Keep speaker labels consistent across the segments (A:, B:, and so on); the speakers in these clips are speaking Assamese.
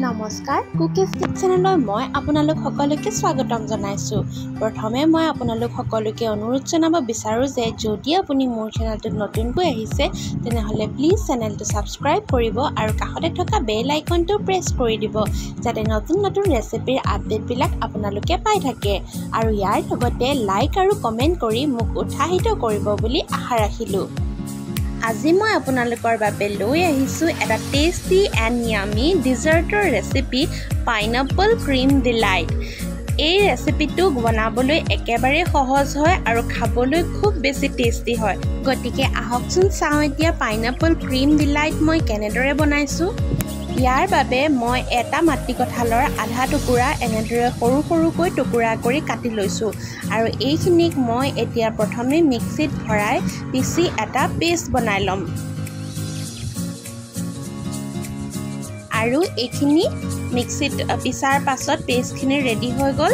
A: নমস্কাৰ কুকিজ কিটচেনলৈ মই আপোনালোক সকলোকে স্বাগতম জনাইছোঁ। প্ৰথমে মই আপোনালোক সকলোকে অনুৰোধ জনাব বিচাৰোঁ যে যদি আপুনি মোৰ চেনেলটোত নতুনকৈ আহিছে তেনেহ'লে প্লিজ চেনেলটো ছাবস্ক্ৰাইব কৰিব আৰু কাষতে থকা বেল আইকনটো প্ৰেছ কৰি দিব যাতে নতুন নতুন ৰেচিপিৰ আপডেটবিলাক আপোনালোকে পাই থাকে আৰু ইয়াৰ লগতে লাইক আৰু কমেণ্ট কৰি মোক উৎসাহিত কৰিব বুলি আশা ৰাখিলোঁ। আজি মই আপোনালোকৰ বাবে লৈ আহিছোঁ এটা টেষ্টি এণ্ড য়ামি ডিজাৰ্টৰ ৰেচিপি পাইনাপল ক্ৰীম ডিলাইট। এই ৰেচিপিটো বনাবলৈ একেবাৰে সহজ হয় আৰু খাবলৈ খুব বেছি টেষ্টি হয়। গতিকে আহকচোন চাওঁ এতিয়া পাইনাপল ক্ৰীম ডিলাইট মই কেনেদৰে বনাইছোঁ। ইয়াৰ বাবে মই এটা মাটি কঁঠালৰ আধা টুকুৰা এনেদৰে সৰু সৰুকৈ টুকুৰা কৰি কাটি লৈছোঁ আৰু এইখিনিক মই এতিয়া প্ৰথমে মিক্সিত ভৰাই পিচি এটা পেষ্ট বনাই ল'ম। আৰু এইখিনি মিক্সিত পিছাৰ পাছত পেষ্টখিনি ৰেডি হৈ গ'ল।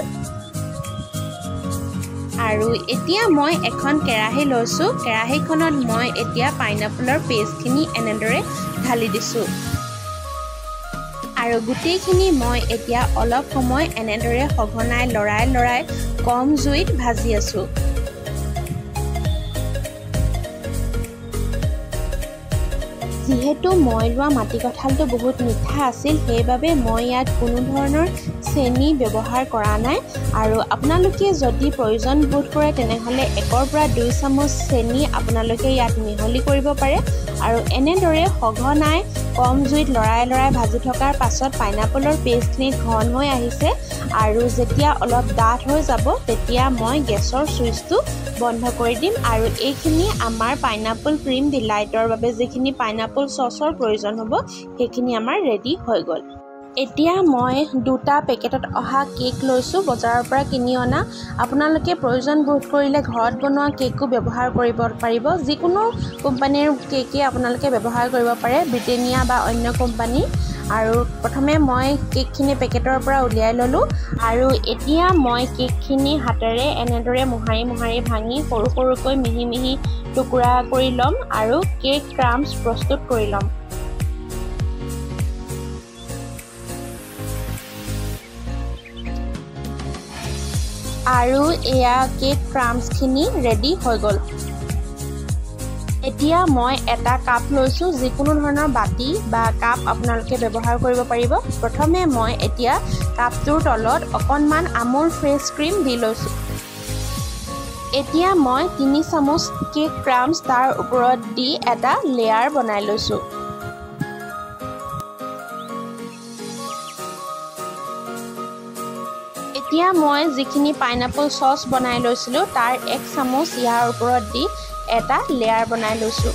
A: আৰু এতিয়া মই এখন কেৰাহী লৈছোঁ। কেৰাহীখনত মই এতিয়া পাইনাপলৰ পেষ্টখিনি এনেদৰে ঢালি দিছোঁ আৰু গোটেইখিনি মই এতিয়া অলপ সময় এনেদৰে সঘনাই লৰাই কম জুইত ভাজি আছোঁ। যিহেতু মই লোৱা মাটি কঁঠালটো বহুত মিঠা আছিল সেইবাবে মই ইয়াত কোনো ধৰণৰ চেনি ব্যৱহাৰ কৰা নাই আৰু আপোনালোকে যদি প্ৰয়োজন বোধ কৰে তেনেহ'লে 1 পৰা 2 চামুচ চেনি আপোনালোকে ইয়াত মিহলি কৰিব পাৰে আৰু এনেদৰে সঘনাই কম জুইত লৰাই ভাজি থকাৰ পাছত পাইনাপলৰ পেষ্টখিনি ঘন হৈ আহিছে আৰু যেতিয়া অলপ ডাঠ হৈ যাব তেতিয়া মই গেছৰ চুইচটো বন্ধ কৰি দিম আৰু এইখিনি আমাৰ পাইনাপল ক্ৰীম ডিলাইটৰ বাবে যিখিনি পাইনাপল চচৰ প্ৰয়োজন হ'ব সেইখিনি আমাৰ ৰেডি হৈ গ'ল। এতিয়া মই 2টা পেকেটত অহা কেক লৈছোঁ বজাৰৰ পৰা কিনি অনা। আপোনালোকে প্ৰয়োজন বোধ কৰিলে ঘৰত বনোৱা কেকো ব্যৱহাৰ কৰিব পাৰিব। যিকোনো কোম্পানীৰ কেকে আপোনালোকে ব্যৱহাৰ কৰিব পাৰে, ব্ৰিটেনিয়া বা অন্য কোম্পানী। আৰু প্ৰথমে মই কেকখিনি পেকেটৰ পৰা উলিয়াই ল'লোঁ আৰু এতিয়া মই কেকখিনি হাতেৰে এনেদৰে মোহাৰি ভাঙি সৰু সৰুকৈ মিহি টুকুৰা কৰি ল'ম আৰু কেক ক্ৰাম্বছ প্ৰস্তুত কৰি ল'ম। আৰু এয়া কেক ক্ৰাম্বছখিনি ৰেডি হৈ গ'ল। এতিয়া মই এটা কাপ লৈছোঁ। যিকোনো ধৰণৰ বাতি বা কাপ আপোনালোকে ব্যৱহাৰ কৰিব পাৰিব। প্ৰথমে মই এতিয়া কাপটোৰ তলত অকণমান আমুল ফ্ৰেছ ক্ৰীম দি লৈছোঁ। এতিয়া মই 3 চামুচ কেক ক্ৰাম্বছ তাৰ ওপৰত দি এটা লেয়াৰ বনাই লৈছোঁ। এতিয়া মই যিখিনি পাইনাপল চচ বনাই লৈছিলোঁ তাৰ 1 চামুচ ইয়াৰ ওপৰত দি এটা লেয়াৰ বনাই লৈছোঁ।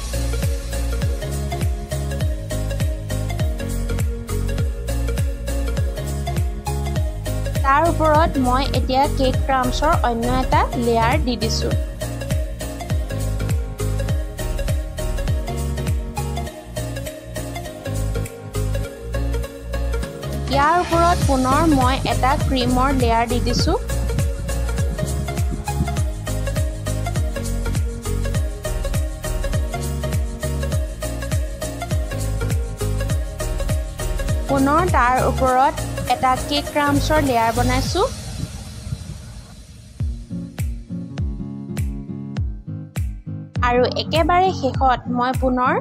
A: তাৰ ওপৰত মই এতিয়া কেক ক্ৰাম্বছৰ অন্য এটা লেয়াৰ দি দিছোঁ। ইয়াৰ ওপৰত পুনৰ মই এটা ক্ৰীমৰ লেয়াৰ দি দিছোঁ। পুনৰ তাৰ ওপৰত এটা কেক ক্ৰাম্বছৰ লেয়াৰ বনাইছোঁ। আৰু একেবাৰে শেষত মই পুনৰ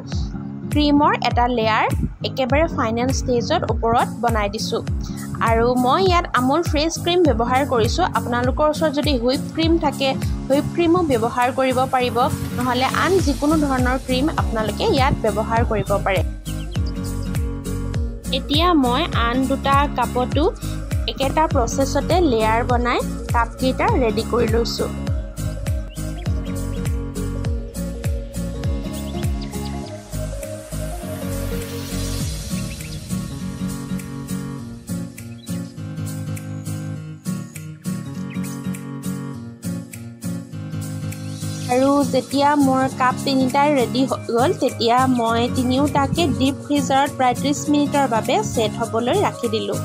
A: ক্ৰীমৰ এটা লেয়াৰ একেবাৰে ফাইনেল ষ্টেজত ওপৰত বনাই দিছোঁ। আৰু মই ইয়াত আমুল ফ্ৰেছ ক্ৰীম ব্যৱহাৰ কৰিছোঁ। আপোনালোকৰ ওচৰত যদি হুইপ ক্ৰীম থাকে হুইপ ক্ৰীমো ব্যৱহাৰ কৰিব পাৰিব, নহ'লে আন যিকোনো ধৰণৰ ক্ৰীম আপোনালোকে ইয়াত ব্যৱহাৰ কৰিব পাৰে। এতিয়া মই আন 2টা কাপতো একেটা প্ৰচেছতে লেয়াৰ বনাই কাপকেইটা ৰেডি কৰি লৈছোঁ। আৰু যেতিয়া মোৰ কাপ 3টা ৰেডি হৈ গ'ল তেতিয়া মই 3টাকে ডিপ ফ্ৰিজাৰত প্ৰায় 30 মিনিটৰ বাবে ছেট হ'বলৈ ৰাখি দিলোঁ।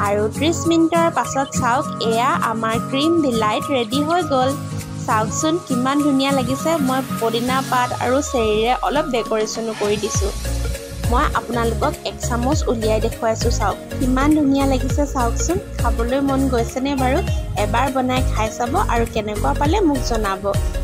A: আৰু 30 মিনিটৰ পাছত চাওক এয়া আমাৰ ক্ৰীম ডিলাইট ৰেডি হৈ গ'ল। চাওকচোন কিমান ধুনীয়া লাগিছে। মই পদিনা পাত আৰু চেৰিৰে অলপ ডেক'ৰেশ্যনো কৰি দিছোঁ। মই আপোনালোকক 1 চামুচ উলিয়াই দেখুৱাইছোঁ চাওক কিমান ধুনীয়া লাগিছে চাওকচোন খাবলৈ মন গৈছেনে বাৰু এবাৰ বনাই খাই চাব আৰু কেনেকুৱা পালে মোক জনাব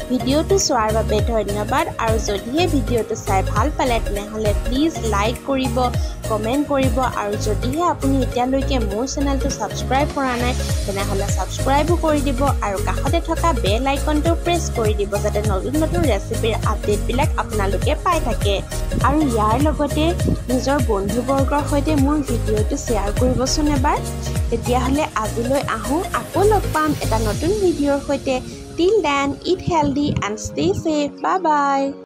A: ভিডিঅ'টো চোৱাৰ বাবে ধন্যবাদ আৰু যদিহে ভিডিঅ'টো চাই ভাল পালে তেনেহ'লে প্লিজ লাইক কৰিব কমেণ্ট কৰিব আৰু যদিহে আপুনি এতিয়ালৈকে মোৰ চেনেলটো ছাবস্ক্ৰাইব কৰা নাই তেনেহ'লে ছাবস্ক্ৰাইবো কৰি দিব আৰু কাষতে থকা বেল আইকনটো প্ৰেছ কৰি দিব যাতে নতুন নতুন ৰেচিপিৰ আপডেটবিলাক আপোনালোকে পাই থাকে আৰু ইয়াৰ লগতে নিজৰ বন্ধুবৰ্গৰ সৈতে মোৰ ভিডিঅ'টো শ্বেয়াৰ কৰিবচোন এবাৰ তেতিয়াহ'লে আজিলৈ আহোঁ আকৌ লগ পাম এটা নতুন ভিডিঅ'ৰ সৈতে Till then, eat healthy and stay safe. Bye-bye.